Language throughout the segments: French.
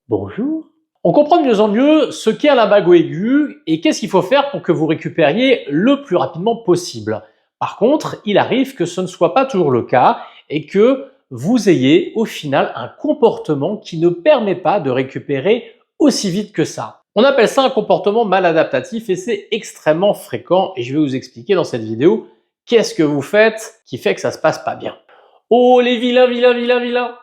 Bonjour. On comprend de mieux en mieux ce qu'est un lumbago aigu et qu'est-ce qu'il faut faire pour que vous récupériez le plus rapidement possible. Par contre, il arrive que ce ne soit pas toujours le cas et que vous ayez au final un comportement qui ne permet pas de récupérer aussi vite que ça. On appelle ça un comportement maladaptatif et c'est extrêmement fréquent et je vais vous expliquer dans cette vidéo qu'est-ce que vous faites qui fait que ça se passe pas bien. Oh les vilains, vilains, vilains, vilains!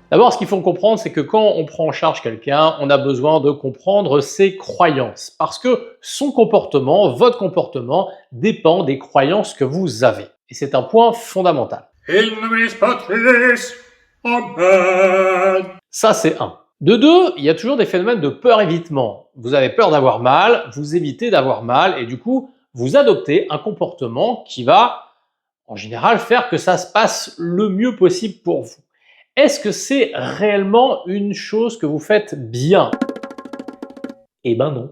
D'abord, ce qu'il faut comprendre, c'est que quand on prend en charge quelqu'un, on a besoin de comprendre ses croyances. Parce que son comportement, votre comportement, dépend des croyances que vous avez. Et c'est un point fondamental. Ça, c'est un. De deux, il y a toujours des phénomènes de peur-évitement. Vous avez peur d'avoir mal, vous évitez d'avoir mal, et du coup, vous adoptez un comportement qui va, en général, faire que ça se passe le mieux possible pour vous. Est-ce que c'est réellement une chose que vous faites bien? Eh ben non.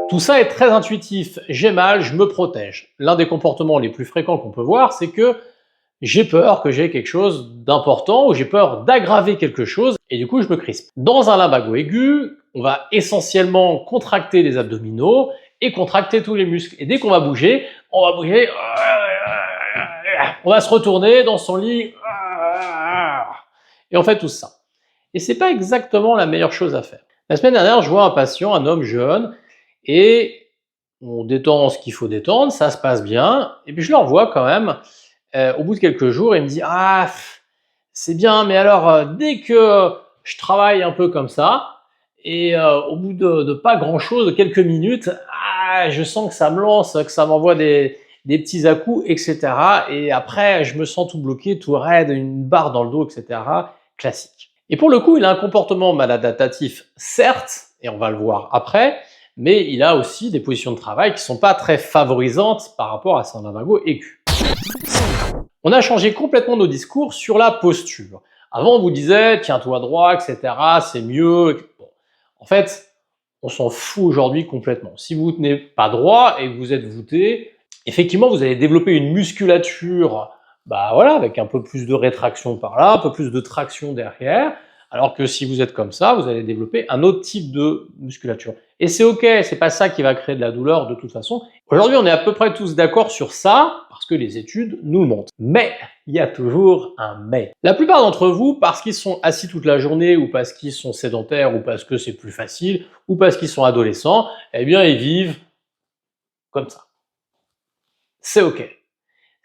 Tout ça est très intuitif. J'ai mal, je me protège. L'un des comportements les plus fréquents qu'on peut voir, c'est que j'ai peur que j'ai quelque chose d'important ou j'ai peur d'aggraver quelque chose et du coup je me crispe. Dans un lumbago aigu, on va essentiellement contracter les abdominaux et contracter tous les muscles. Et dès qu'on va bouger, on va se retourner dans son lit et on fait tout ça. Et c'est pas exactement la meilleure chose à faire. La semaine dernière, je vois un patient, un homme jeune, et on détend ce qu'il faut détendre, ça se passe bien, et puis je le revois quand même, au bout de quelques jours, il me dit « Ah, c'est bien, mais alors, dès que je travaille un peu comme ça, et au bout de pas grand-chose, de quelques minutes, je sens que ça me lance, que ça m'envoie des petits à-coups, etc. Et après, je me sens tout bloqué, tout raide, une barre dans le dos, etc. Classique. Et pour le coup, il a un comportement maladaptatif, certes, et on va le voir après, mais il a aussi des positions de travail qui ne sont pas très favorisantes par rapport à son lumbago aigu. On a changé complètement nos discours sur la posture. Avant, on vous disait, tiens-toi droit, etc., c'est mieux. Bon. En fait, on s'en fout aujourd'hui complètement. Si vous ne tenez pas droit et que vous êtes voûté, effectivement, vous allez développer une musculature, voilà, avec un peu plus de rétraction par là, un peu plus de traction derrière, alors que si vous êtes comme ça, vous allez développer un autre type de musculature. Et c'est ok, c'est pas ça qui va créer de la douleur de toute façon. Aujourd'hui, on est à peu près tous d'accord sur ça, parce que les études nous le montrent. Mais, il y a toujours un mais. La plupart d'entre vous, parce qu'ils sont assis toute la journée, ou parce qu'ils sont sédentaires, ou parce que c'est plus facile, ou parce qu'ils sont adolescents, eh bien, ils vivent comme ça. C'est ok.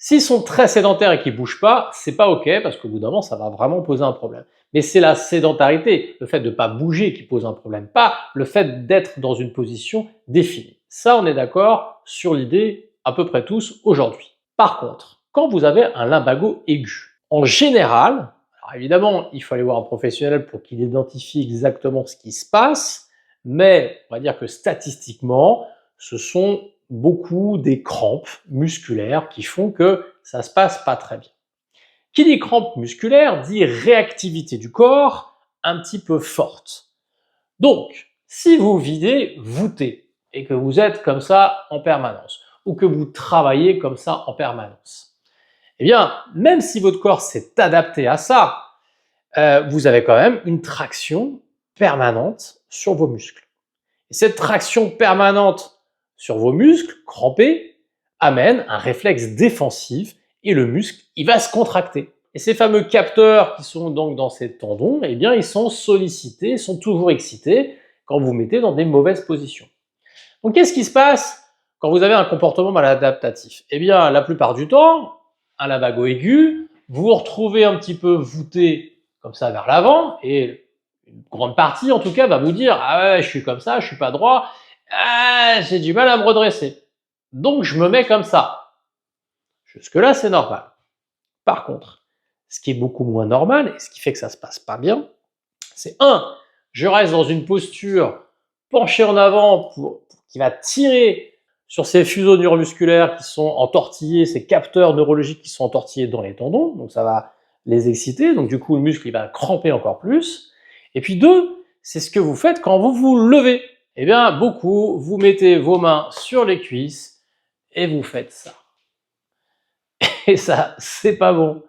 S'ils sont très sédentaires et qu'ils ne bougent pas, c'est pas ok parce qu'au bout d'un moment, ça va vraiment poser un problème. Mais c'est la sédentarité, le fait de ne pas bouger qui pose un problème, pas le fait d'être dans une position définie. Ça, on est d'accord sur l'idée à peu près tous aujourd'hui. Par contre, quand vous avez un lumbago aigu, en général, alors évidemment, il faut aller voir un professionnel pour qu'il identifie exactement ce qui se passe, mais on va dire que statistiquement, ce sont beaucoup des crampes musculaires qui font que ça se passe pas très bien. Qui dit crampes musculaires dit réactivité du corps un petit peu forte. Donc, si vous videz voûté et que vous êtes comme ça en permanence, ou que vous travaillez comme ça en permanence, eh bien, même si votre corps s'est adapté à ça, vous avez quand même une traction permanente sur vos muscles. Et cette traction permanente sur vos muscles crampés amène un réflexe défensif et le muscle, il va se contracter. Et ces fameux capteurs qui sont donc dans ces tendons, eh bien, ils sont sollicités, sont toujours excités quand vous vous mettez dans des mauvaises positions. Donc, qu'est-ce qui se passe quand vous avez un comportement maladaptatif? Eh bien, la plupart du temps, un lumbago aigu, vous vous retrouvez un petit peu voûté comme ça vers l'avant et une grande partie, en tout cas, va vous dire « Ah ouais, je suis comme ça, je suis pas droit, j'ai du mal à me redresser. Donc, je me mets comme ça. » Jusque-là, c'est normal. Par contre, ce qui est beaucoup moins normal, et ce qui fait que ça se passe pas bien, c'est je reste dans une posture penchée en avant qui va tirer sur ces fuseaux neuromusculaires qui sont entortillés, ces capteurs neurologiques qui sont entortillés dans les tendons, donc ça va les exciter, donc du coup le muscle il va cramper encore plus. Et puis c'est ce que vous faites quand vous vous levez. Eh bien, beaucoup, vous mettez vos mains sur les cuisses et vous faites ça. Et ça, c'est pas bon.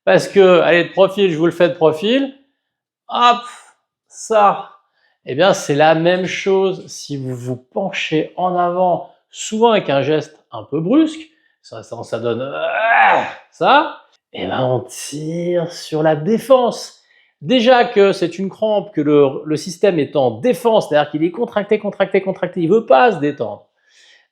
Parce que, allez, de profil, je vous le fais de profil, hop, ça. Eh bien, c'est la même chose si vous vous penchez en avant, souvent avec un geste un peu brusque, ça donne ça, et ben on tire sur la défense. Déjà que c'est une crampe, que le système est en défense, c'est-à-dire qu'il est contracté, contracté, contracté, il veut pas se détendre.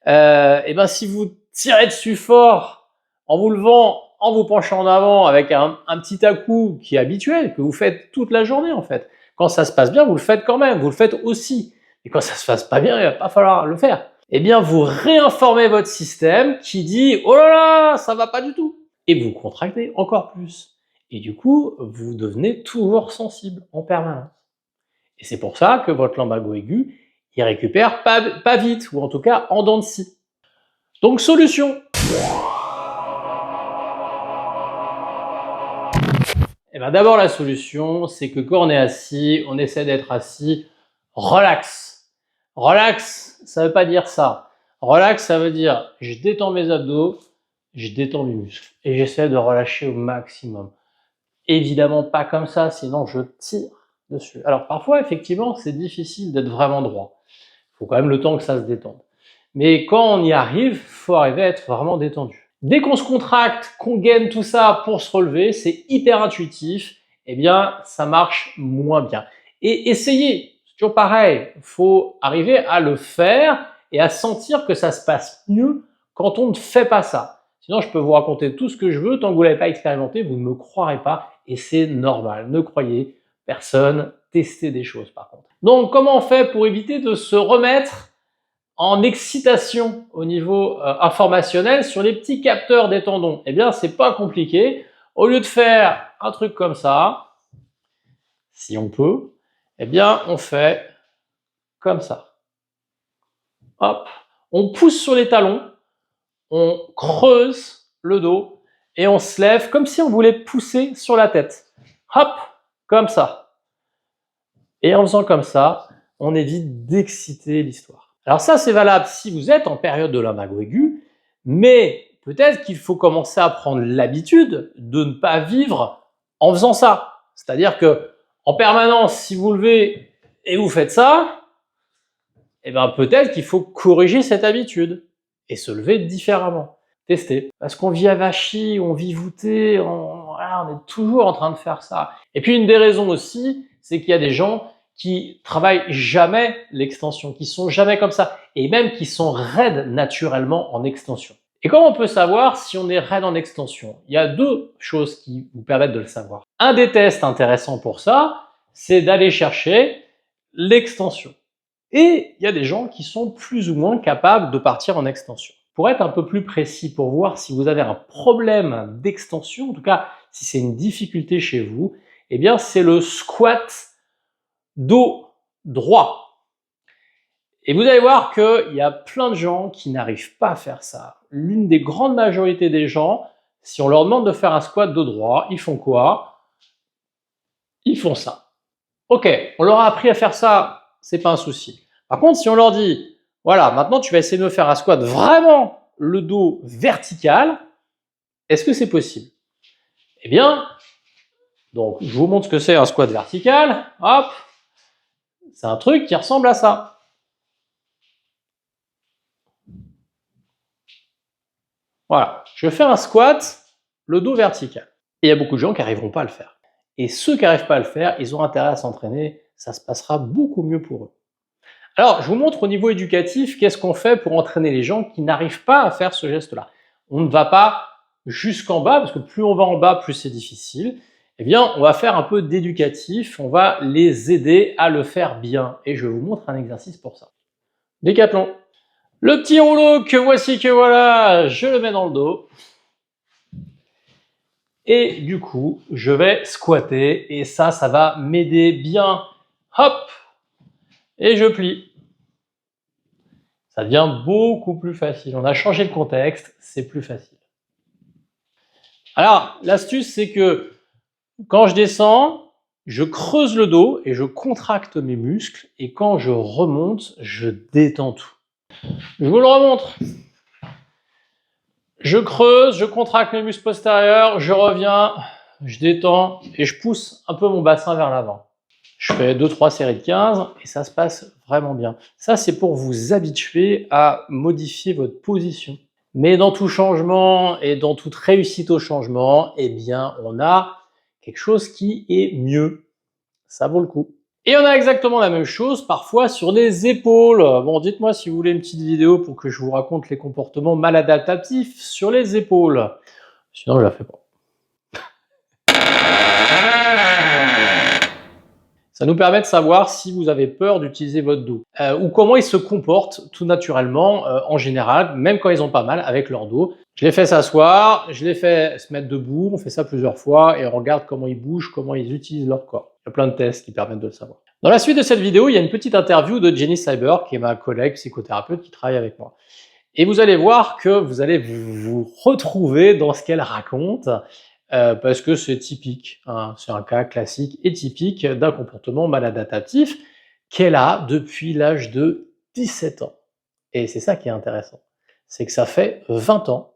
Et ben si vous tirez dessus fort, en vous levant, en vous penchant en avant, avec un petit à-coup qui est habituel, que vous faites toute la journée en fait. Quand ça se passe bien, vous le faites quand même, vous le faites aussi. Et quand ça se passe pas bien, il va pas falloir le faire. Eh bien, vous réinformez votre système qui dit « Oh là là, ça va pas du tout !» et vous contractez encore plus. Et du coup, vous devenez toujours sensible en permanence. Et c'est pour ça que votre lumbago aigu, il récupère pas vite, ou en tout cas en dents de scie. Donc, solution. Eh ben, d'abord, la solution, c'est que quand on est assis, on essaie d'être assis relax. Relax, ça veut pas dire ça. Relax, ça veut dire je détends mes abdos, je détends mes muscles et j'essaie de relâcher au maximum. Évidemment pas comme ça, sinon je tire dessus. Alors parfois, effectivement, c'est difficile d'être vraiment droit. Il faut quand même le temps que ça se détende. Mais quand on y arrive, il faut arriver à être vraiment détendu. Dès qu'on se contracte, qu'on gaine tout ça pour se relever, c'est hyper intuitif, eh bien ça marche moins bien. Et essayez, c'est toujours pareil, il faut arriver à le faire et à sentir que ça se passe mieux quand on ne fait pas ça. Sinon, je peux vous raconter tout ce que je veux, tant que vous ne l'avez pas expérimenté, vous ne me croirez pas, et c'est normal. Ne croyez personne, testez des choses par contre. Donc, comment on fait pour éviter de se remettre en excitation au niveau informationnel sur les petits capteurs des tendons? Eh bien, c'est pas compliqué. Au lieu de faire un truc comme ça, si on peut, eh bien, on fait comme ça. Hop, on pousse sur les talons, on creuse le dos et on se lève comme si on voulait pousser sur la tête. Hop, comme ça. Et en faisant comme ça, on évite d'exciter l'histoire. Alors ça, c'est valable si vous êtes en période de lumbago aigu, mais peut-être qu'il faut commencer à prendre l'habitude de ne pas vivre en faisant ça. C'est-à-dire que en permanence, si vous levez et vous faites ça, eh ben peut-être qu'il faut corriger cette habitude et se lever différemment. Tester. Parce qu'on vit avachi, on vit voûté, voilà, on est toujours en train de faire ça. Et puis une des raisons aussi, c'est qu'il y a des gens qui travaillent jamais l'extension, qui sont jamais comme ça, et même qui sont raides naturellement en extension. Et comment on peut savoir si on est raide en extension? Il y a deux choses qui vous permettent de le savoir. Un des tests intéressants pour ça, c'est d'aller chercher l'extension. Et il y a des gens qui sont plus ou moins capables de partir en extension. Pour être un peu plus précis, pour voir si vous avez un problème d'extension, en tout cas si c'est une difficulté chez vous, eh bien c'est le squat dos droit. Et vous allez voir qu'il y a plein de gens qui n'arrivent pas à faire ça. L'une des grandes majorités des gens, si on leur demande de faire un squat dos droit, ils font quoi? Ils font ça. Ok, on leur a appris à faire ça, c'est pas un souci. Par contre, si on leur dit, voilà, maintenant tu vas essayer de me faire un squat vraiment le dos vertical, est-ce que c'est possible? Eh bien, donc je vous montre ce que c'est un squat vertical. Hop, c'est un truc qui ressemble à ça. Voilà, je fais un squat, le dos vertical. Et il y a beaucoup de gens qui n'arriveront pas à le faire. Et ceux qui n'arrivent pas à le faire, ils ont intérêt à s'entraîner, ça se passera beaucoup mieux pour eux. Alors, je vous montre au niveau éducatif, qu'est-ce qu'on fait pour entraîner les gens qui n'arrivent pas à faire ce geste-là. On ne va pas jusqu'en bas, parce que plus on va en bas, plus c'est difficile. Eh bien, on va faire un peu d'éducatif, on va les aider à le faire bien. Et je vous montre un exercice pour ça. Décathlon. Le petit rouleau que voici, que voilà, je le mets dans le dos. Et du coup, je vais squatter, et ça va m'aider bien. Hop! Et je plie. Ça devient beaucoup plus facile. On a changé le contexte, c'est plus facile. Alors, l'astuce, c'est que quand je descends, je creuse le dos et je contracte mes muscles. Et quand je remonte, je détends tout. Je vous le remontre. Je creuse, je contracte mes muscles postérieurs, je reviens, je détends et je pousse un peu mon bassin vers l'avant. Je fais 2-3 séries de 15 et ça se passe vraiment bien. Ça, c'est pour vous habituer à modifier votre position. Mais dans tout changement et dans toute réussite au changement, eh bien, on a quelque chose qui est mieux. Ça vaut le coup. Et on a exactement la même chose parfois sur les épaules. Bon, dites-moi si vous voulez une petite vidéo pour que je vous raconte les comportements maladaptatifs sur les épaules. Sinon, je la fais pas. Ça nous permet de savoir si vous avez peur d'utiliser votre dos ou comment ils se comportent tout naturellement en général, même quand ils ont pas mal avec leur dos. Je les fais s'asseoir, je les fais se mettre debout, on fait ça plusieurs fois et on regarde comment ils bougent, comment ils utilisent leur corps. Il y a plein de tests qui permettent de le savoir. Dans la suite de cette vidéo, il y a une petite interview de Jenny Cyber, qui est ma collègue psychothérapeute qui travaille avec moi. Et vous allez voir que vous allez vous retrouver dans ce qu'elle raconte, parce que c'est typique, hein, c'est un cas classique et typique d'un comportement maladaptatif qu'elle a depuis l'âge de 17 ans. Et c'est ça qui est intéressant, c'est que ça fait 20 ans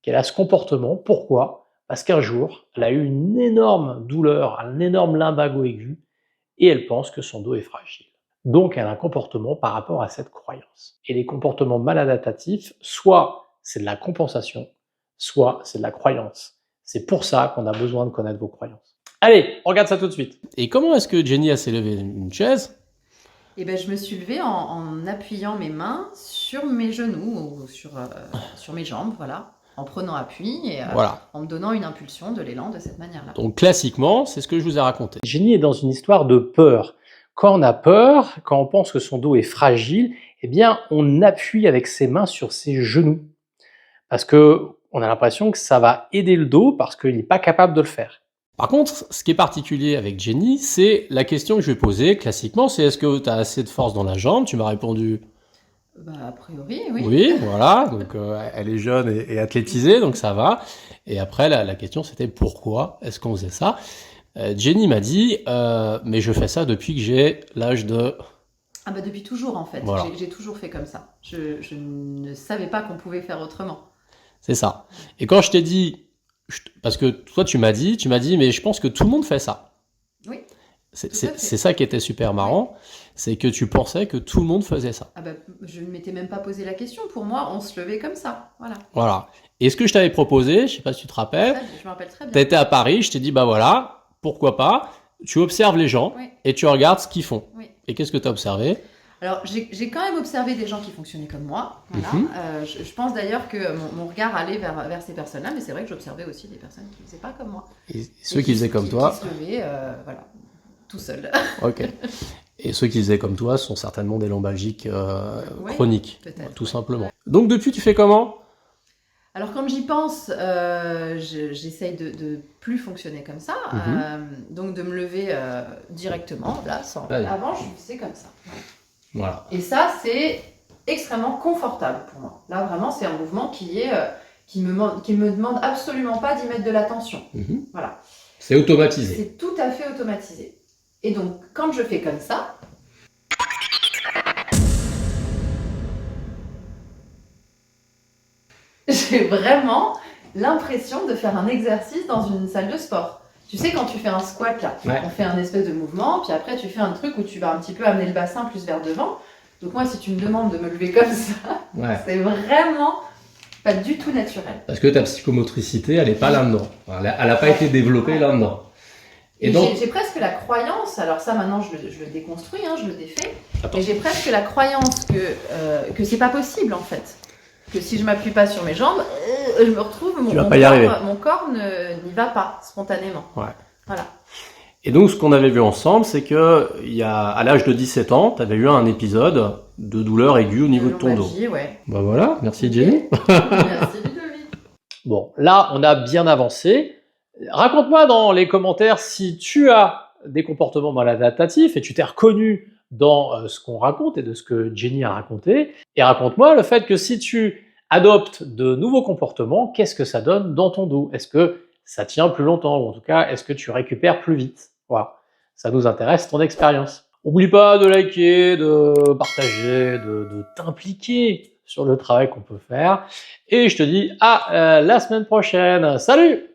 qu'elle a ce comportement. Pourquoi? Parce qu'un jour, elle a eu une énorme douleur, un énorme lumbago aigu, et elle pense que son dos est fragile. Donc elle a un comportement par rapport à cette croyance. Et les comportements maladaptatifs, soit c'est de la compensation, soit c'est de la croyance. C'est pour ça qu'on a besoin de connaître vos croyances. Allez, on regarde ça tout de suite. Et comment est-ce que Jenny s'est levée? Une chaise? Eh ben, je me suis levée en appuyant mes mains sur mes genoux ou sur mes jambes, voilà, en prenant appui et Voilà. en me donnant une impulsion de l'élan de cette manière-là. Donc classiquement, c'est ce que je vous ai raconté. Jenny est dans une histoire de peur. Quand on a peur, quand on pense que son dos est fragile, eh bien, on appuie avec ses mains sur ses genoux. Parce que on a l'impression que ça va aider le dos parce qu'il n'est pas capable de le faire. Par contre, ce qui est particulier avec Jenny, c'est la question que je vais poser classiquement, c'est est-ce que tu as assez de force dans la jambe? Tu m'as répondu bah, a priori, oui. oui, voilà, donc elle est jeune et athlétisée, donc ça va. Et après, la question c'était pourquoi est-ce qu'on faisait ça? Jenny m'a dit, mais je fais ça depuis que j'ai l'âge de... Ah bah depuis toujours en fait, voilà. J'ai toujours fait comme ça. Je ne savais pas qu'on pouvait faire autrement. C'est ça. Et quand je t'ai dit, parce que toi tu m'as dit, mais je pense que tout le monde fait ça. Oui. C'est ça qui était super marrant, c'est que tu pensais que tout le monde faisait ça. Ah bah, je ne m'étais même pas posé la question. Pour moi, on se levait comme ça. Voilà. Voilà. Et ce que je t'avais proposé, je sais pas si tu te rappelles, je me rappelle très bien. Tu étais à Paris, je t'ai dit, bah voilà, pourquoi pas, tu observes les gens et tu regardes ce qu'ils font. Oui. Et qu'est-ce que tu as observé? Alors, j'ai quand même observé des gens qui fonctionnaient comme moi. Voilà. Je pense d'ailleurs que mon regard allait vers ces personnes-là, mais c'est vrai que j'observais aussi des personnes qui ne faisaient pas comme moi. Et ceux qui faisaient comme toi? Qui se levaient, voilà, tout seuls. Ok. Et ceux qui faisaient comme toi sont certainement des lombalgiques chroniques, tout simplement. Donc depuis, tu fais comment? Alors quand j'y pense, j'essaye de plus fonctionner comme ça, donc de me lever directement, là, sans... Avant je faisais comme ça. Voilà. Et ça c'est extrêmement confortable pour moi. Là vraiment c'est un mouvement qui me demande absolument pas d'y mettre de l'attention. Voilà. C'est automatisé. C'est tout à fait automatisé. Et donc quand je fais comme ça, j'ai vraiment l'impression de faire un exercice dans une salle de sport. Tu sais, quand tu fais un squat, là, on fait un espèce de mouvement, puis après tu fais un truc où tu vas un petit peu amener le bassin plus vers devant. Donc moi, si tu me demandes de me lever comme ça, c'est vraiment pas du tout naturel. Parce que ta psychomotricité, elle n'est pas là-dedans. Elle n'a pas été développée là-dedans. Et donc, j'ai presque la croyance, alors ça maintenant je le déconstruis, je le défais, mais j'ai presque la croyance que c'est pas possible en fait. Que si je m'appuie pas sur mes jambes, je me retrouve, mon corps n'y va pas spontanément. Voilà. Et donc ce qu'on avait vu ensemble, c'est que à l'âge de 17 ans, tu avais eu un épisode de douleur aiguë au niveau de ton dos. Bah voilà, merci Jenny. Merci Ludovic. Bon, là on a bien avancé. Raconte-moi dans les commentaires si tu as des comportements maladaptatifs et tu t'es reconnu dans ce qu'on raconte et de ce que Jenny a raconté. Et raconte-moi le fait que si tu adoptes de nouveaux comportements, qu'est-ce que ça donne dans ton dos? Est-ce que ça tient plus longtemps? Ou en tout cas, est-ce que tu récupères plus vite? Voilà, ça nous intéresse, ton expérience. N'oublie pas de liker, de partager, de t'impliquer sur le travail qu'on peut faire. Et je te dis à la semaine prochaine. Salut!